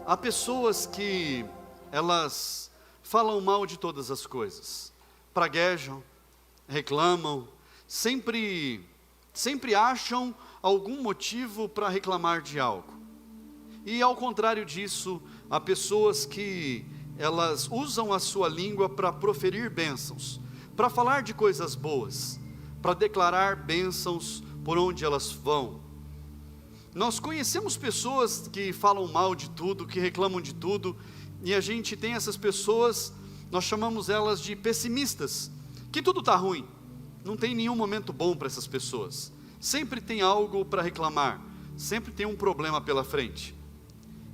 Há pessoas que elas falam mal de todas as coisas, praguejam, reclamam, sempre acham algum motivo para reclamar de algo. E ao contrário disso, há pessoas que elas usam a sua língua para proferir bênçãos, para falar de coisas boas, para declarar bênçãos por onde elas vão. Nós conhecemos pessoas que falam mal de tudo, que reclamam de tudo, e a gente tem essas pessoas, nós chamamos elas de pessimistas, que tudo está ruim, não tem nenhum momento bom para essas pessoas, sempre tem algo para reclamar, sempre tem um problema pela frente.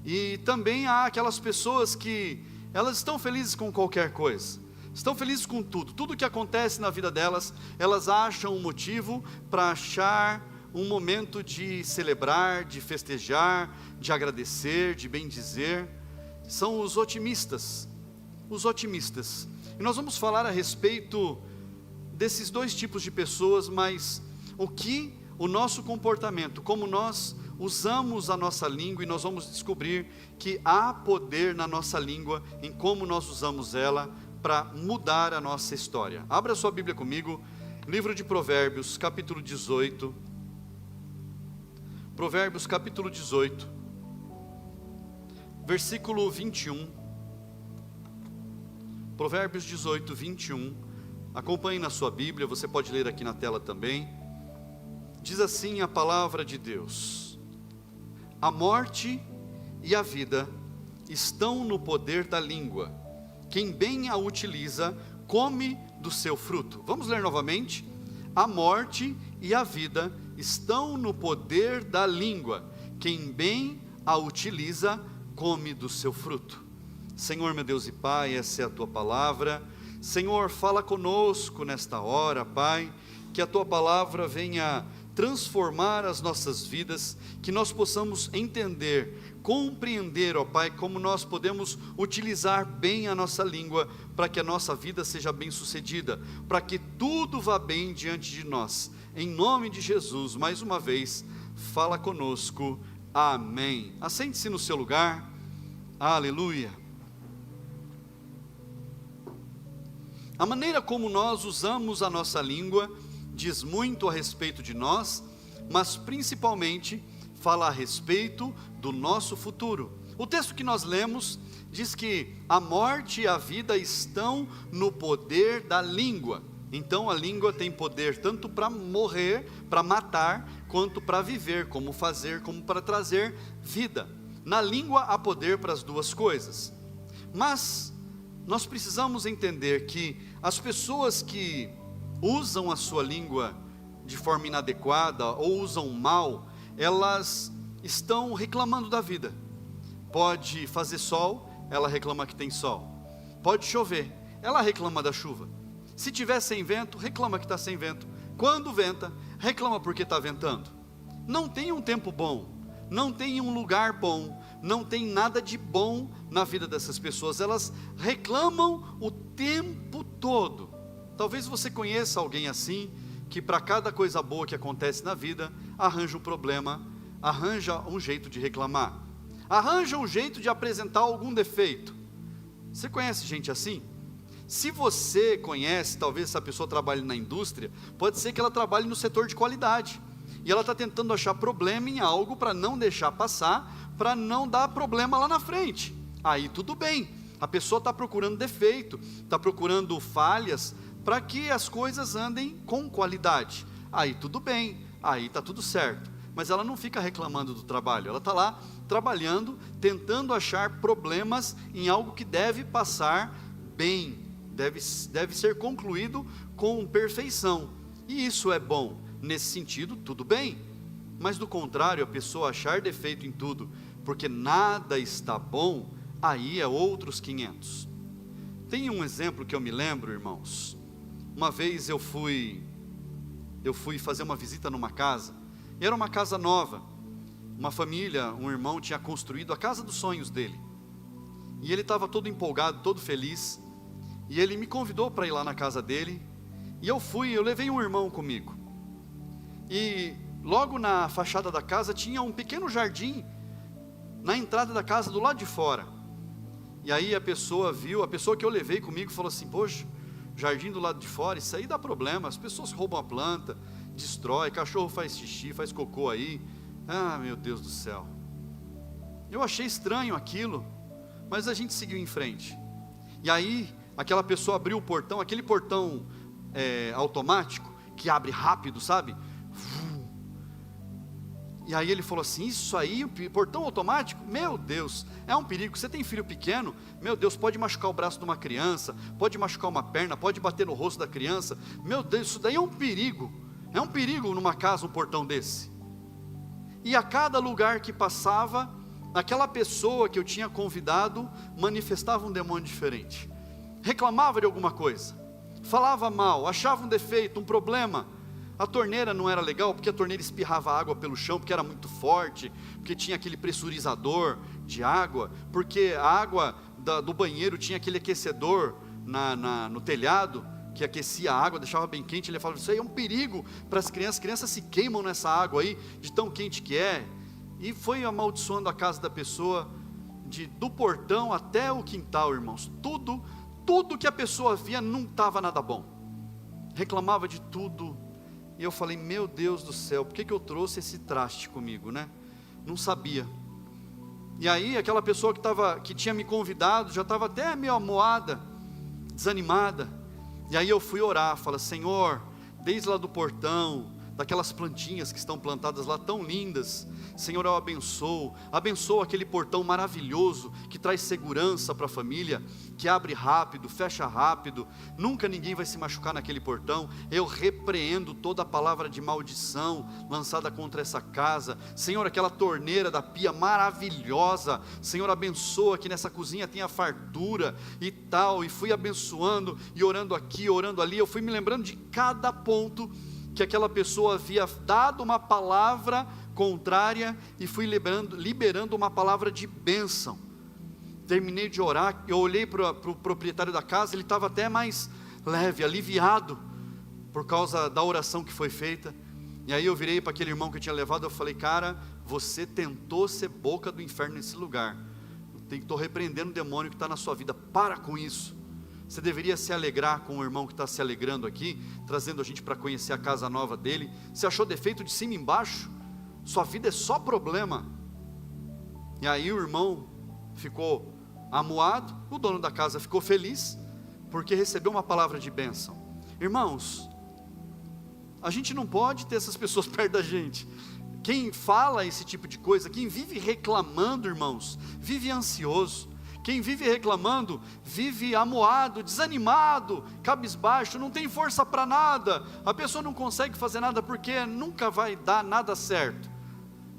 E também há aquelas pessoas que elas estão felizes com qualquer coisa, estão felizes com tudo que acontece na vida delas, elas acham um motivo para achar um momento de celebrar, de festejar, de agradecer, de bendizer. São os otimistas. E nós vamos falar a respeito desses dois tipos de pessoas, mas o nosso comportamento, como nós usamos a nossa língua, e nós vamos descobrir que há poder na nossa língua, em como nós usamos ela para mudar a nossa história. Abra sua Bíblia comigo, livro de Provérbios, capítulo 18. Provérbios capítulo 18, versículo 21. Provérbios 18, 21. Acompanhe na sua Bíblia, você pode ler aqui na tela também. Diz assim a palavra de Deus: a morte e a vida estão no poder da língua. Quem bem a utiliza, come do seu fruto. Vamos ler novamente? A morte e a vida estão no poder da língua. Quem bem a utiliza, come do seu fruto. Senhor, meu Deus e Pai, essa é a Tua palavra. Senhor, fala conosco nesta hora, Pai, que a Tua palavra venha transformar as nossas vidas, que nós possamos entender, compreender, ó Pai, como nós podemos utilizar bem a nossa língua, para que a nossa vida seja bem sucedida, para que tudo vá bem diante de nós. Em nome de Jesus, mais uma vez, fala conosco, amém. Assente-se no seu lugar, aleluia. A maneira como nós usamos a nossa língua diz muito a respeito de nós, mas principalmente fala a respeito do nosso futuro. O texto que nós lemos diz que a morte e a vida estão no poder da língua. Então a língua tem poder tanto para morrer, para matar, quanto para viver, como fazer, como para trazer vida. Na língua há poder para as duas coisas. Mas nós precisamos entender que as pessoas que usam a sua língua de forma inadequada ou usam mal, elas estão reclamando da vida. Pode fazer sol, ela reclama que tem sol. Pode chover, ela reclama da chuva. Se tiver sem vento, reclama que está sem vento. Quando venta, reclama porque está ventando. Não tem um tempo bom, não tem um lugar bom, não tem nada de bom na vida dessas pessoas. Elas reclamam o tempo todo. Talvez você conheça alguém assim, que para cada coisa boa que acontece na vida, arranja um problema, arranja um jeito de reclamar, arranja um jeito de apresentar algum defeito. Você conhece gente assim? Se você conhece, talvez essa pessoa trabalhe na indústria, pode ser que ela trabalhe no setor de qualidade, e ela está tentando achar problema em algo para não deixar passar, para não dar problema lá na frente. Aí tudo bem, a pessoa está procurando defeito, está procurando falhas, para que as coisas andem com qualidade. Aí tudo bem, aí está tudo certo. Mas ela não fica reclamando do trabalho, ela está lá trabalhando, tentando achar problemas em algo que deve passar bem, deve ser concluído com perfeição. E isso é bom, nesse sentido tudo bem. Mas do contrário, a pessoa achar defeito em tudo, porque nada está bom, aí é outros 500. Tem um exemplo que eu me lembro, irmãos. Uma vez eu fui fazer uma visita numa casa, e era uma casa nova, uma família, um irmão tinha construído a casa dos sonhos dele, e ele estava todo empolgado, todo feliz, e ele me convidou para ir lá na casa dele, e eu levei um irmão comigo, e logo na fachada da casa tinha um pequeno jardim, na entrada da casa, do lado de fora. E aí a pessoa viu, a pessoa que eu levei comigo falou assim: poxa, jardim do lado de fora, isso aí dá problema, as pessoas roubam a planta, destrói, cachorro faz xixi, faz cocô aí. Ah, meu Deus do céu. Eu achei estranho aquilo, mas a gente seguiu em frente. E aí, aquela pessoa abriu o portão, aquele portão automático, que abre rápido, sabe? E aí ele falou assim: isso aí, portão automático, meu Deus, é um perigo. Você tem filho pequeno, meu Deus, pode machucar o braço de uma criança, pode machucar uma perna, pode bater no rosto da criança. Meu Deus, isso daí é um perigo numa casa, um portão desse. E a cada lugar que passava, aquela pessoa que eu tinha convidado manifestava um demônio diferente, reclamava de alguma coisa, falava mal, achava um defeito, um problema. A torneira não era legal, porque a torneira espirrava água pelo chão, porque era muito forte, porque tinha aquele pressurizador de água, porque a água do banheiro tinha aquele aquecedor no telhado, que aquecia a água, deixava bem quente. Ele falava: isso aí é um perigo para as crianças se queimam nessa água aí, de tão quente que é. E foi amaldiçoando a casa da pessoa, do portão até o quintal, irmãos. Tudo que a pessoa via não estava nada bom, reclamava de tudo. E eu falei: meu Deus do céu, por que eu trouxe esse traste comigo, né? Não sabia. E aí aquela pessoa que tinha me convidado, já estava até meio amuada, desanimada. E aí eu fui orar, falei: Senhor, desde lá do portão, daquelas plantinhas que estão plantadas lá tão lindas, Senhor, eu abençoo aquele portão maravilhoso, que traz segurança para a família, que abre rápido, fecha rápido, nunca ninguém vai se machucar naquele portão. Eu repreendo toda a palavra de maldição lançada contra essa casa. Senhor, aquela torneira da pia maravilhosa, Senhor, abençoa que nessa cozinha tenha fartura e tal. E fui abençoando, e orando aqui, orando ali. Eu fui me lembrando de cada ponto que aquela pessoa havia dado uma palavra contrária, e fui liberando uma palavra de bênção. Terminei de orar, eu olhei para o proprietário da casa, ele estava até mais leve, aliviado, por causa da oração que foi feita. E aí eu virei para aquele irmão que eu tinha levado, eu falei: cara, você tentou ser boca do inferno nesse lugar, estou repreendendo o demônio que está na sua vida, para com isso. Você deveria se alegrar com o irmão que está se alegrando aqui, trazendo a gente para conhecer a casa nova dele. Você achou defeito de cima e embaixo? Sua vida é só problema. E aí o irmão ficou amuado, o dono da casa ficou feliz, porque recebeu uma palavra de bênção. Irmãos, a gente não pode ter essas pessoas perto da gente. Quem fala esse tipo de coisa, quem vive reclamando, irmãos, vive ansioso. Quem vive reclamando, vive amuado, desanimado, cabisbaixo, não tem força para nada. A pessoa não consegue fazer nada porque nunca vai dar nada certo.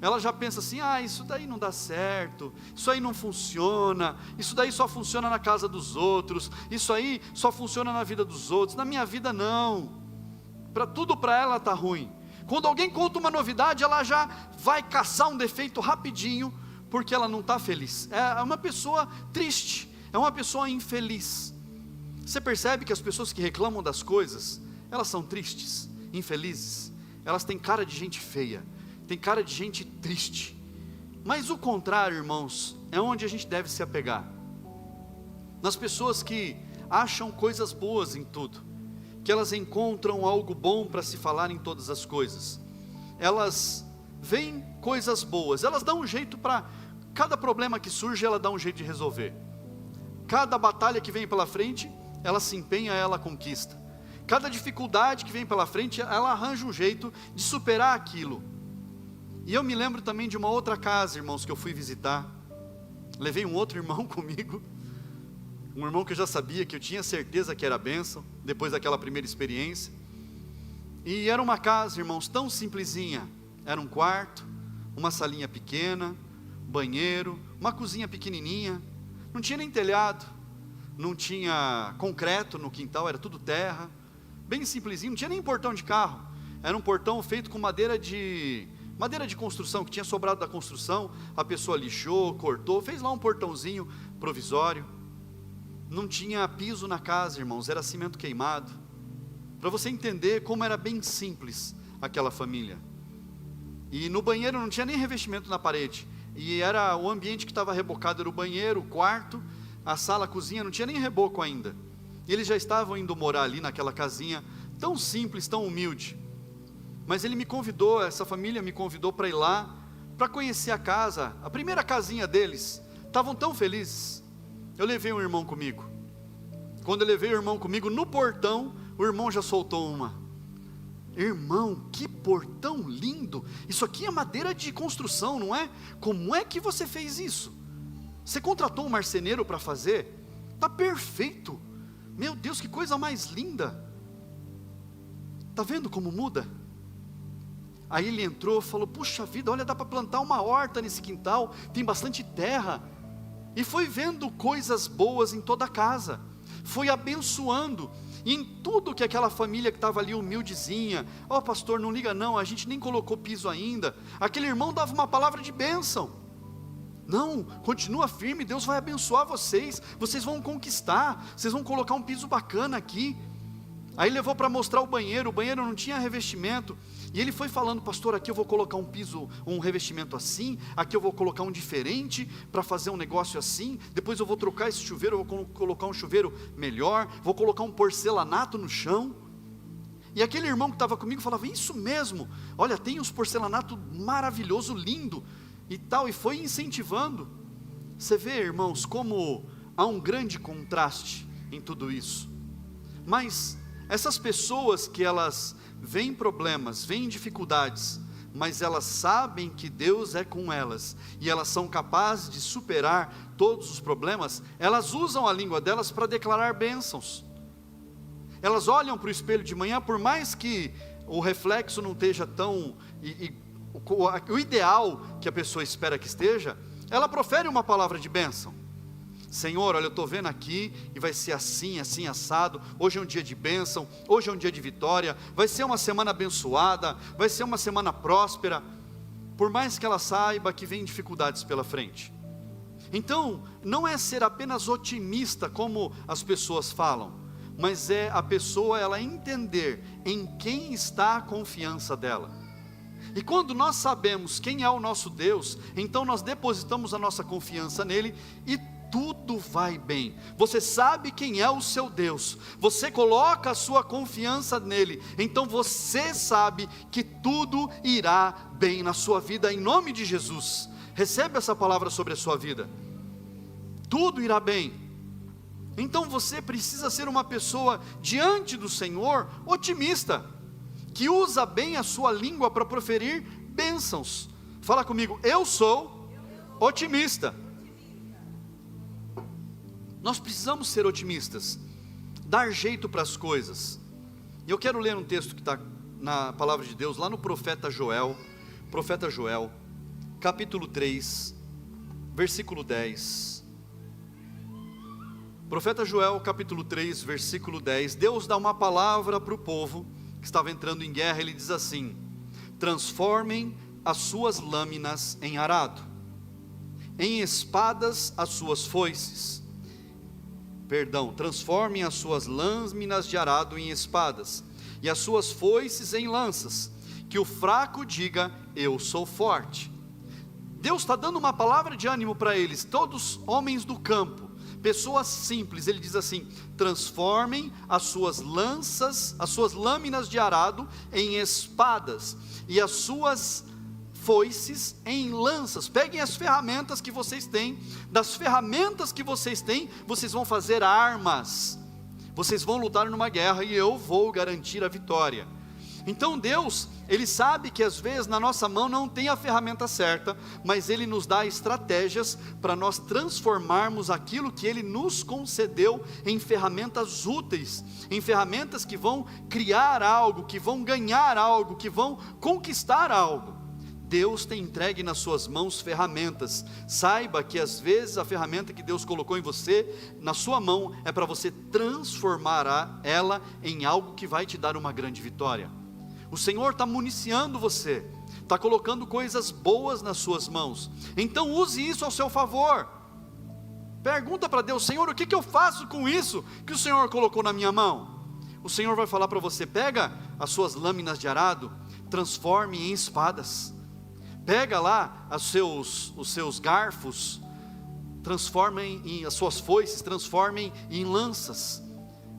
Ela já pensa assim: ah, isso daí não dá certo, isso aí não funciona, isso daí só funciona na casa dos outros, isso aí só funciona na vida dos outros, na minha vida não. Tudo para ela está ruim. Quando alguém conta uma novidade, ela já vai caçar um defeito rapidinho, porque ela não está feliz. É uma pessoa triste, é uma pessoa infeliz. Você percebe que as pessoas que reclamam das coisas, elas são tristes, infelizes. Elas têm cara de gente feia, têm cara de gente triste. Mas o contrário, irmãos, é onde a gente deve se apegar. Nas pessoas que acham coisas boas em tudo, que elas encontram algo bom para se falar em todas as coisas. Elas veem coisas boas, elas dão um jeito para... Cada problema que surge, ela dá um jeito de resolver. Cada batalha que vem pela frente, ela se empenha, ela conquista. Cada dificuldade que vem pela frente, ela arranja um jeito de superar aquilo. E eu me lembro também de uma outra casa, irmãos, que eu fui visitar. Levei um outro irmão comigo, um irmão que eu já sabia, que eu tinha certeza que era bênção, depois daquela primeira experiência. E era uma casa, irmãos, tão simplesinha. Era um quarto, uma salinha pequena, banheiro, uma cozinha pequenininha, não tinha nem telhado, não tinha concreto no quintal, era tudo terra, bem simplesinho, não tinha nem portão de carro, era um portão feito com madeira de construção, que tinha sobrado da construção, a pessoa lixou, cortou, fez lá um portãozinho provisório. Não tinha piso na casa, irmãos, era cimento queimado, para você entender como era bem simples aquela família. E no banheiro não tinha nem revestimento na parede, e era o ambiente que estava rebocado, era o banheiro, o quarto, a sala, a cozinha, não tinha nem reboco ainda. E eles já estavam indo morar ali naquela casinha, tão simples, tão humilde. Mas ele me convidou, essa família me convidou para ir lá, para conhecer a casa, a primeira casinha deles. Estavam tão felizes. Eu levei um irmão comigo. Quando eu levei o irmão comigo, no portão, o irmão já soltou uma. Irmão, que portão lindo! Isso aqui é madeira de construção, não é? Como é que você fez isso? Você contratou um marceneiro para fazer? Está perfeito! Meu Deus, que coisa mais linda! Está vendo como muda? Aí ele entrou e falou, puxa vida, olha, dá para plantar uma horta nesse quintal, tem bastante terra. E foi vendo coisas boas em toda a casa, foi abençoando, e em tudo que aquela família que estava ali humildezinha, ó pastor, não liga não, a gente nem colocou piso ainda, aquele irmão dava uma palavra de bênção, não, continua firme, Deus vai abençoar vocês, vocês vão conquistar, vocês vão colocar um piso bacana aqui. Aí levou para mostrar o banheiro não tinha revestimento, e ele foi falando, pastor, aqui eu vou colocar um piso, um revestimento assim, aqui eu vou colocar um diferente, para fazer um negócio assim, depois eu vou trocar esse chuveiro, eu vou colocar um chuveiro melhor, vou colocar um porcelanato no chão. E aquele irmão que estava comigo falava, isso mesmo, olha, tem uns porcelanato maravilhoso, lindo, e tal, e foi incentivando. Você vê, irmãos, como há um grande contraste em tudo isso. Mas essas pessoas que elas veem problemas, veem dificuldades, mas elas sabem que Deus é com elas, e elas são capazes de superar todos os problemas, elas usam a língua delas para declarar bênçãos. Elas olham para o espelho de manhã, por mais que o reflexo não esteja tão, o ideal que a pessoa espera que esteja, ela profere uma palavra de bênção. Senhor, olha, eu estou vendo aqui, e vai ser assim, assim, assado, hoje é um dia de bênção, hoje é um dia de vitória, vai ser uma semana abençoada, vai ser uma semana próspera, por mais que ela saiba que vem dificuldades pela frente. Então, não é ser apenas otimista, como as pessoas falam, mas é a pessoa, ela entender em quem está a confiança dela. E quando nós sabemos quem é o nosso Deus, então nós depositamos a nossa confiança nele, e tudo vai bem. Você sabe quem é o seu Deus, você coloca a sua confiança nele, então você sabe que tudo irá bem na sua vida, em nome de Jesus. Recebe essa palavra sobre a sua vida, tudo irá bem. Então você precisa ser uma pessoa diante do Senhor otimista, que usa bem a sua língua para proferir bênçãos. Fala comigo, eu sou otimista. Nós precisamos ser otimistas, dar jeito para as coisas. E eu quero ler um texto que está na palavra de Deus, lá no profeta Joel, capítulo 3, versículo 10. Profeta Joel, capítulo 3, versículo 10, Deus dá uma palavra para o povo que estava entrando em guerra. Ele diz assim, transformem as suas lâminas em arado, em espadas as suas foices, transformem as suas lâminas de arado em espadas, e as suas foices em lanças, que o fraco diga, eu sou forte. Deus está dando uma palavra de ânimo para eles, todos homens do campo, pessoas simples. Ele diz assim, transformem as suas lanças, as suas lâminas de arado em espadas, e as suas foices em lanças. Peguem as ferramentas que vocês têm, das ferramentas que vocês têm, vocês vão fazer armas, vocês vão lutar numa guerra, e eu vou garantir a vitória. Então Deus, Ele sabe que às vezes na nossa mão não tem a ferramenta certa, mas Ele nos dá estratégias para nós transformarmos aquilo que Ele nos concedeu em ferramentas úteis, em ferramentas que vão criar algo, que vão ganhar algo, que vão conquistar algo. Deus tem entregue nas suas mãos ferramentas. Saiba que às vezes a ferramenta que Deus colocou em você, na sua mão, é para você transformar ela em algo que vai te dar uma grande vitória. O Senhor está municiando você, está colocando coisas boas nas suas mãos, então use isso ao seu favor. Pergunta para Deus, Senhor, o que eu faço com isso que o Senhor colocou na minha mão? O Senhor vai falar para você, pega as suas lâminas de arado, transforme em espadas. Pega lá os seus garfos, transformem as suas foices, transformem em lanças.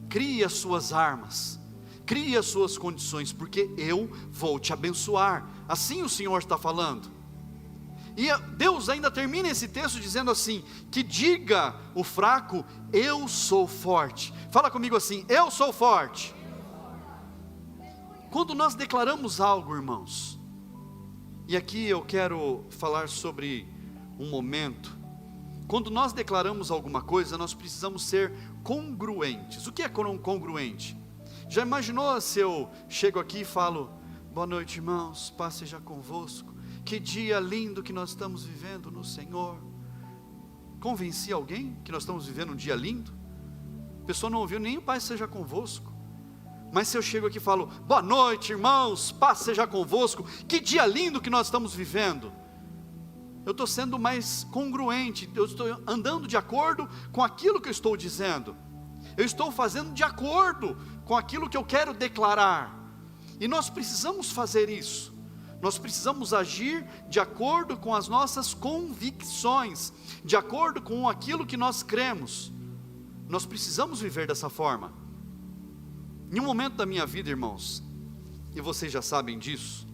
Crie as suas armas, crie as suas condições, porque eu vou te abençoar. Assim o Senhor está falando. E Deus ainda termina esse texto dizendo assim, que diga o fraco, eu sou forte. Fala comigo assim, eu sou forte. Quando nós declaramos algo, irmãos, e aqui eu quero falar sobre um momento, quando nós declaramos alguma coisa, nós precisamos ser congruentes. O que é congruente? Já imaginou se eu chego aqui e falo, boa noite, irmãos, paz seja convosco, que dia lindo que nós estamos vivendo no Senhor. Convenci alguém que nós estamos vivendo um dia lindo? A pessoa não ouviu nem o paz seja convosco. Mas se eu chego aqui e falo, boa noite, irmãos, paz seja convosco, que dia lindo que nós estamos vivendo, eu estou sendo mais congruente, eu estou andando de acordo com aquilo que eu estou dizendo, eu estou fazendo de acordo com aquilo que eu quero declarar. E nós precisamos fazer isso, nós precisamos agir de acordo com as nossas convicções, de acordo com aquilo que nós cremos. Nós precisamos viver dessa forma. Em um momento da minha vida, irmãos, e vocês já sabem disso,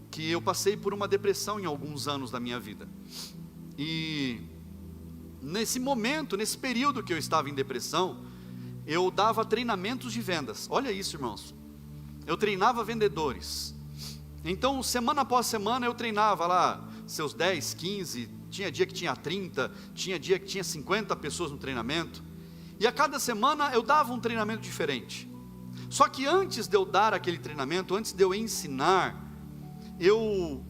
que eu passei por uma depressão em alguns anos da minha vida. E nesse momento, nesse período que eu estava em depressão, eu dava treinamentos de vendas. Olha isso, irmãos. Eu treinava vendedores. Então, semana após semana, eu treinava lá seus 10, 15, tinha dia que tinha 30, tinha dia que tinha 50 pessoas no treinamento. E a cada semana eu dava um treinamento diferente. Só que antes de eu dar aquele treinamento, antes de eu ensinar, eu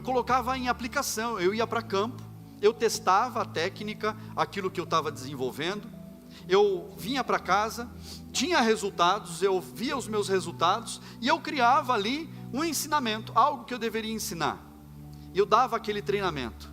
colocava em aplicação, eu ia para campo, eu testava a técnica, aquilo que eu estava desenvolvendo, eu vinha para casa, tinha resultados, eu via os meus resultados, e eu criava ali um ensinamento, algo que eu deveria ensinar, e eu dava aquele treinamento.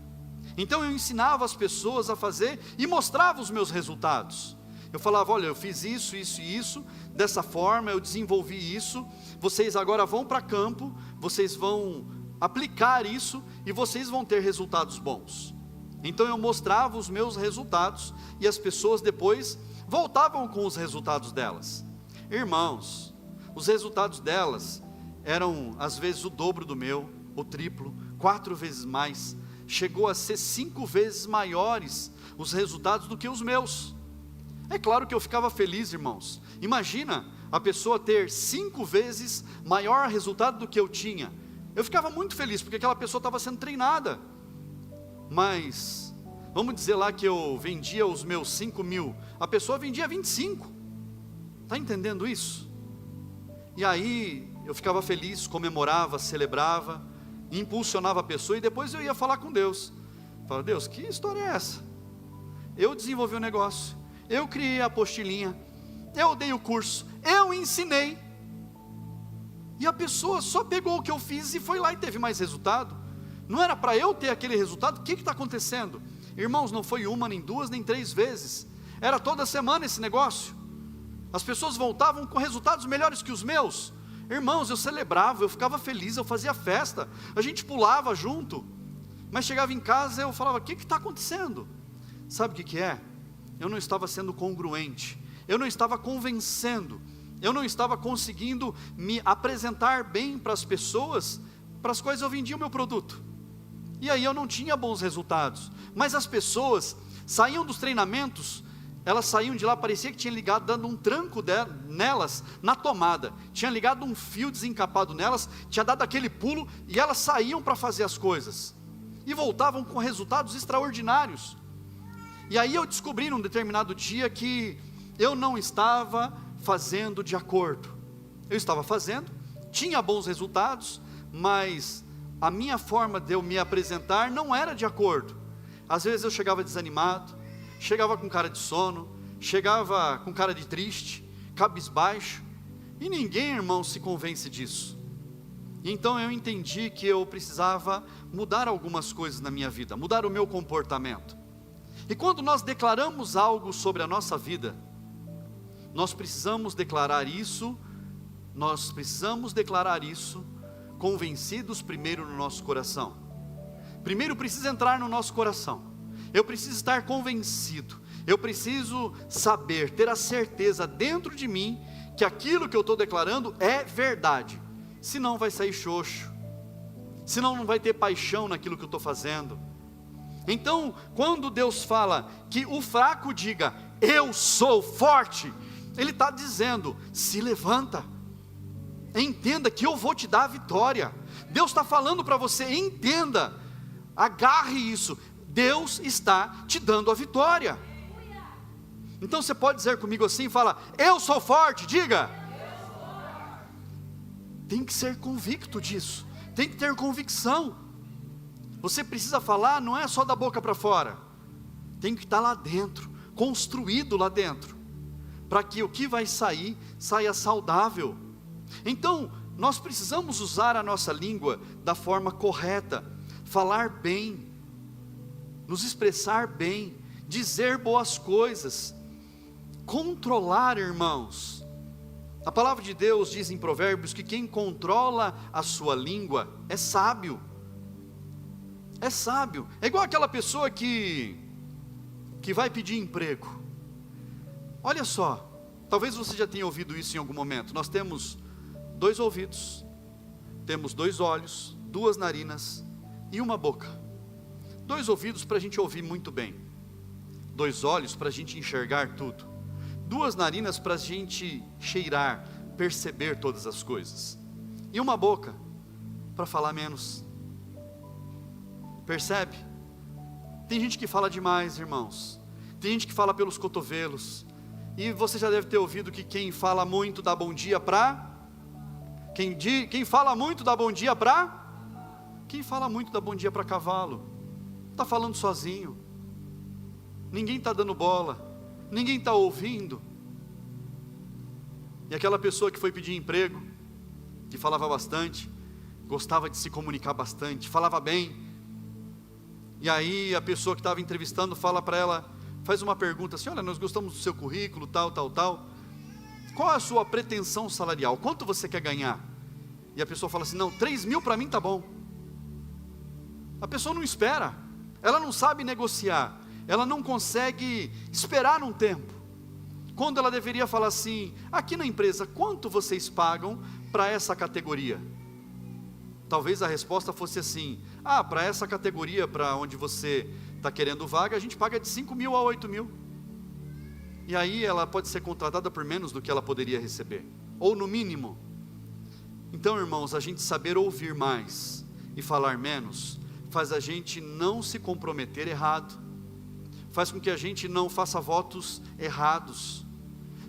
Então eu ensinava as pessoas a fazer, e mostrava os meus resultados. Eu falava, olha, eu fiz isso, isso e isso, dessa forma, eu desenvolvi isso, vocês agora vão para campo, vocês vão aplicar isso, e vocês vão ter resultados bons. Então eu mostrava os meus resultados, e as pessoas depois voltavam com os resultados delas. Irmãos, os resultados delas eram às vezes o dobro do meu, o triplo, 4 vezes mais, chegou a ser 5 vezes maiores os resultados do que os meus. É claro que eu ficava feliz, irmãos. Imagina a pessoa ter 5 vezes maior resultado do que eu tinha. Eu ficava muito feliz, porque aquela pessoa estava sendo treinada. Mas, vamos dizer lá que eu vendia os meus 5 mil, a pessoa vendia 25. Está entendendo isso? E aí, eu ficava feliz, comemorava, celebrava, impulsionava a pessoa, e depois eu ia falar com Deus. Falava, Deus, que história é essa? Eu desenvolvi um negócio, eu criei a apostilinha, eu dei o curso, eu ensinei, e a pessoa só pegou o que eu fiz e foi lá e teve mais resultado. Não era para eu ter aquele resultado? O que está acontecendo? Irmãos, não foi 1, nem 2, nem 3 vezes, era toda semana esse negócio. As pessoas voltavam com resultados melhores que os meus. Irmãos, eu celebrava, eu ficava feliz, eu fazia festa, a gente pulava junto. Mas chegava em casa, eu falava, o que está acontecendo? Sabe o que é? Eu não estava sendo congruente, eu não estava convencendo, eu não estava conseguindo me apresentar bem para as pessoas, para as quais eu vendia o meu produto. E aí eu não tinha bons resultados. Mas as pessoas saíam dos treinamentos, elas saíam de lá, parecia que tinha ligado, dando um tranco nelas, na tomada, tinha ligado um fio desencapado nelas, tinha dado aquele pulo, e elas saíam para fazer as coisas, e voltavam com resultados extraordinários. E aí eu descobri num determinado dia, que eu não estava fazendo de acordo. Eu estava fazendo, tinha bons resultados, mas a minha forma de eu me apresentar não era de acordo. Às vezes eu chegava desanimado, chegava com cara de sono, chegava com cara de triste, cabisbaixo, e ninguém, irmão, se convence disso. Então eu entendi que eu precisava mudar algumas coisas na minha vida, mudar o meu comportamento. E quando nós declaramos algo sobre a nossa vida, nós precisamos declarar isso convencidos primeiro no nosso coração. Primeiro precisa entrar no nosso coração. Eu preciso estar convencido. Eu preciso saber, ter a certeza dentro de mim que aquilo que eu estou declarando é verdade. Senão vai sair xoxo. Senão não vai ter paixão naquilo que eu estou fazendo. Então, quando Deus fala que o fraco diga, eu sou forte, Ele está dizendo, se levanta. Entenda que eu vou te dar a vitória. Deus está falando para você, entenda. Agarre isso. Deus está te dando a vitória. Então você pode dizer comigo assim, fala, eu sou forte, diga. Tem que ser convicto disso, tem que ter convicção. Você precisa falar, não é só da boca para fora, tem que estar lá dentro, construído lá dentro, para que o que vai sair, saia saudável. Então, nós precisamos usar a nossa língua da forma correta, falar bem, nos expressar bem, dizer boas coisas, controlar, irmãos. A palavra de Deus diz em Provérbios que quem controla a sua língua é sábio. É sábio. É igual aquela pessoa que vai pedir emprego. Olha só, talvez você já tenha ouvido isso em algum momento. Nós temos 2 ouvidos, temos 2 olhos, 2 narinas e uma boca. 2 ouvidos para a gente ouvir muito bem, 2 olhos para a gente enxergar tudo, 2 narinas para a gente cheirar, perceber todas as coisas, e uma boca para falar menos. Percebe? Tem gente que fala demais, irmãos. Tem gente que fala pelos cotovelos. E você já deve ter ouvido que quem fala muito dá bom dia para... Quem fala muito dá bom dia para... Quem fala muito dá bom dia para cavalo. Está falando sozinho. Ninguém está dando bola. Ninguém está ouvindo. E aquela pessoa que foi pedir emprego, que falava bastante, gostava de se comunicar bastante, falava bem. E aí a pessoa que estava entrevistando fala para ela, faz uma pergunta assim, olha, nós gostamos do seu currículo, tal. Qual é a sua pretensão salarial? Quanto você quer ganhar? E a pessoa fala assim, não, 3 mil para mim tá bom. A pessoa não espera, ela não sabe negociar, ela não consegue esperar um tempo. Quando ela deveria falar assim, aqui na empresa, quanto vocês pagam para essa categoria? Talvez a resposta fosse assim, para essa categoria, para onde você está querendo vaga, a gente paga de 5 mil a 8 mil. E aí ela pode ser contratada por menos do que ela poderia receber, ou no mínimo. Então, irmãos, a gente saber ouvir mais e falar menos, faz a gente não se comprometer errado, faz com que a gente não faça votos errados,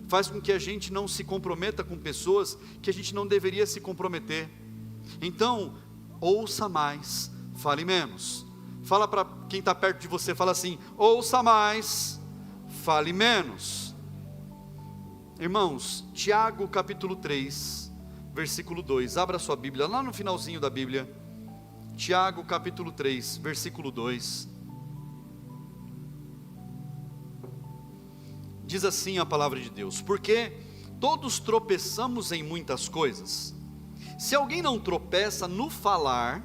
faz com que a gente não se comprometa com pessoas que a gente não deveria se comprometer. Então, ouça mais, fale menos. Fala para quem está perto de você, fala assim, ouça mais, fale menos. Irmãos, Tiago capítulo 3, versículo 2, abra sua Bíblia, lá no finalzinho da Bíblia, Tiago capítulo 3, versículo 2, diz assim a palavra de Deus, porque todos tropeçamos em muitas coisas. Se alguém não tropeça no falar,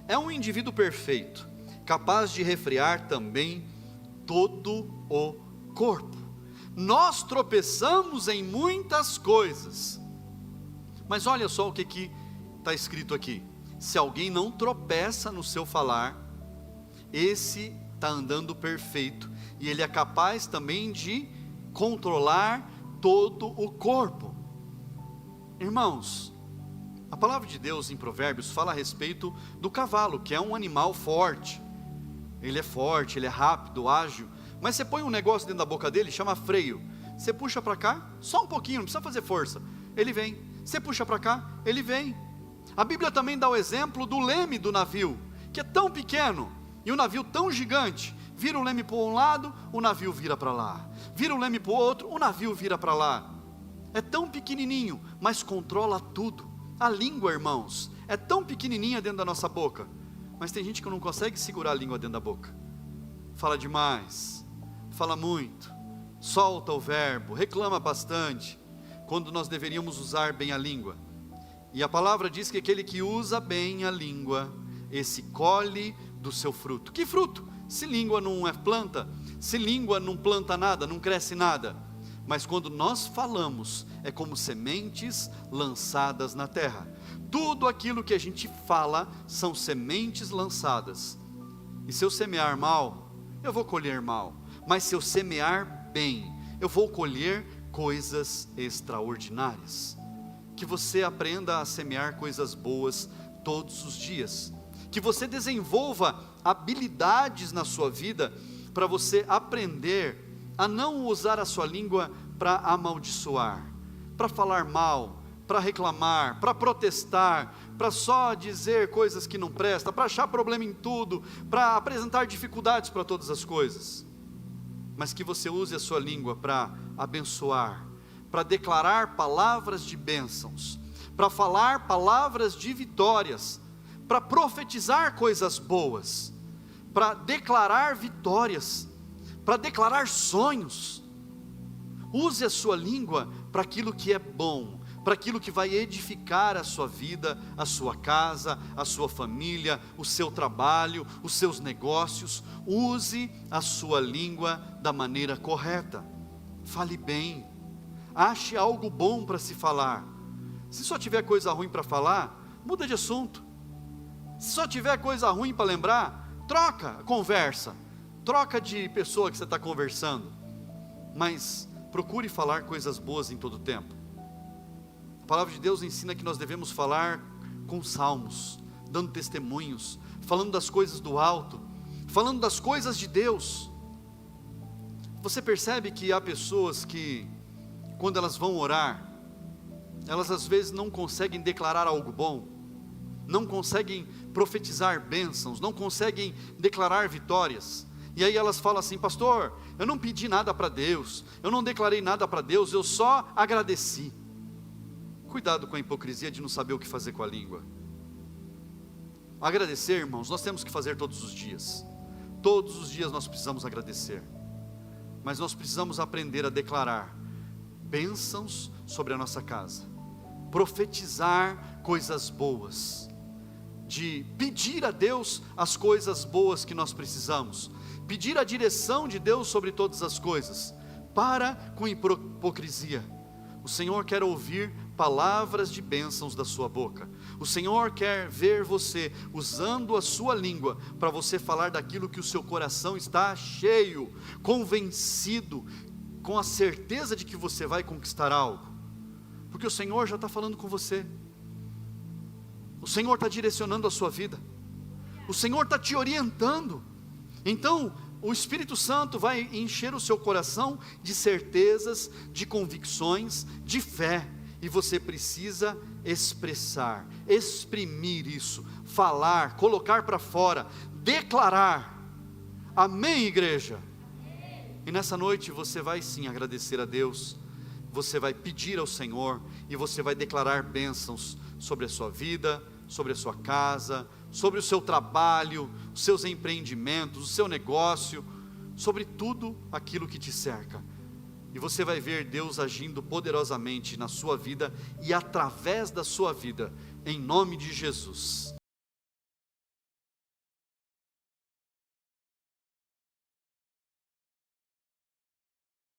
é um indivíduo perfeito, capaz de refrear também todo o corpo. Nós tropeçamos em muitas coisas, mas olha só o que está escrito aqui, se alguém não tropeça no seu falar, esse está andando perfeito, e ele é capaz também de controlar todo o corpo. Irmãos, a palavra de Deus em Provérbios fala a respeito do cavalo, que é um animal forte. Ele é forte, ele é rápido, ágil. Mas você põe um negócio dentro da boca dele, chama freio. Você puxa para cá, só um pouquinho, não precisa fazer força. Ele vem. Você puxa para cá, ele vem. A Bíblia também dá o exemplo do leme do navio, que é tão pequeno, e o navio tão gigante. Vira o leme para um lado, o navio vira para lá. Vira o leme para o outro, o navio vira para lá. É tão pequenininho, mas controla tudo. A língua, irmãos, é tão pequenininha dentro da nossa boca, mas tem gente que não consegue segurar a língua dentro da boca. Fala demais, fala muito, solta o verbo, reclama bastante, quando nós deveríamos usar bem a língua. E a palavra diz que aquele que usa bem a língua, esse colhe do seu fruto. Que fruto? Se língua não é planta, se língua não planta nada, não cresce nada. Mas quando nós falamos, é como sementes lançadas na terra. Tudo aquilo que a gente fala são sementes lançadas. E se eu semear mal, eu vou colher mal. Mas se eu semear bem, eu vou colher coisas extraordinárias. Que você aprenda a semear coisas boas todos os dias. Que você desenvolva habilidades na sua vida para você aprender a não usar a sua língua para amaldiçoar, para falar mal, para reclamar, para protestar, para só dizer coisas que não prestam, para achar problema em tudo, para apresentar dificuldades para todas as coisas. Mas que você use a sua língua para abençoar, para declarar palavras de bênçãos, para falar palavras de vitórias, para profetizar coisas boas, para declarar vitórias, para declarar sonhos. Use a sua língua para aquilo que é bom, para aquilo que vai edificar a sua vida, a sua casa, a sua família, o seu trabalho, os seus negócios. Use a sua língua da maneira correta. Fale bem, ache algo bom para se falar. Se só tiver coisa ruim para falar, muda de assunto. Se só tiver coisa ruim para lembrar, troca a conversa, troca de pessoa que você está conversando, mas procure falar coisas boas em todo o tempo. A palavra de Deus ensina que nós devemos falar com salmos, dando testemunhos, falando das coisas do alto, falando das coisas de Deus. Você percebe que há pessoas que, quando elas vão orar, elas às vezes não conseguem declarar algo bom, não conseguem profetizar bênçãos, não conseguem declarar vitórias. E aí elas falam assim: pastor, eu não pedi nada para Deus, eu não declarei nada para Deus, eu só agradeci. Cuidado com a hipocrisia de não saber o que fazer com a língua. Agradecer, irmãos, nós temos que fazer todos os dias. Todos os dias nós precisamos agradecer. Mas nós precisamos aprender a declarar bênçãos sobre a nossa casa, profetizar coisas boas, de pedir a Deus as coisas boas que nós precisamos, pedir a direção de Deus sobre todas as coisas. Para com hipocrisia. O Senhor quer ouvir palavras de bênçãos da sua boca. O Senhor quer ver você usando a sua língua para você falar daquilo que o seu coração está cheio, convencido, com a certeza de que você vai conquistar algo, porque o Senhor já está falando com você. O Senhor está direcionando a sua vida, o Senhor está te orientando. Então o Espírito Santo vai encher o seu coração de certezas, de convicções, de fé, e você precisa expressar, exprimir isso, falar, colocar para fora, declarar. Amém, igreja? E nessa noite você vai sim agradecer a Deus, você vai pedir ao Senhor, e você vai declarar bênçãos sobre a sua vida, sobre a sua casa, sobre o seu trabalho, os seus empreendimentos, o seu negócio, sobre tudo aquilo que te cerca. E você vai ver Deus agindo poderosamente na sua vida e através da sua vida, em nome de Jesus.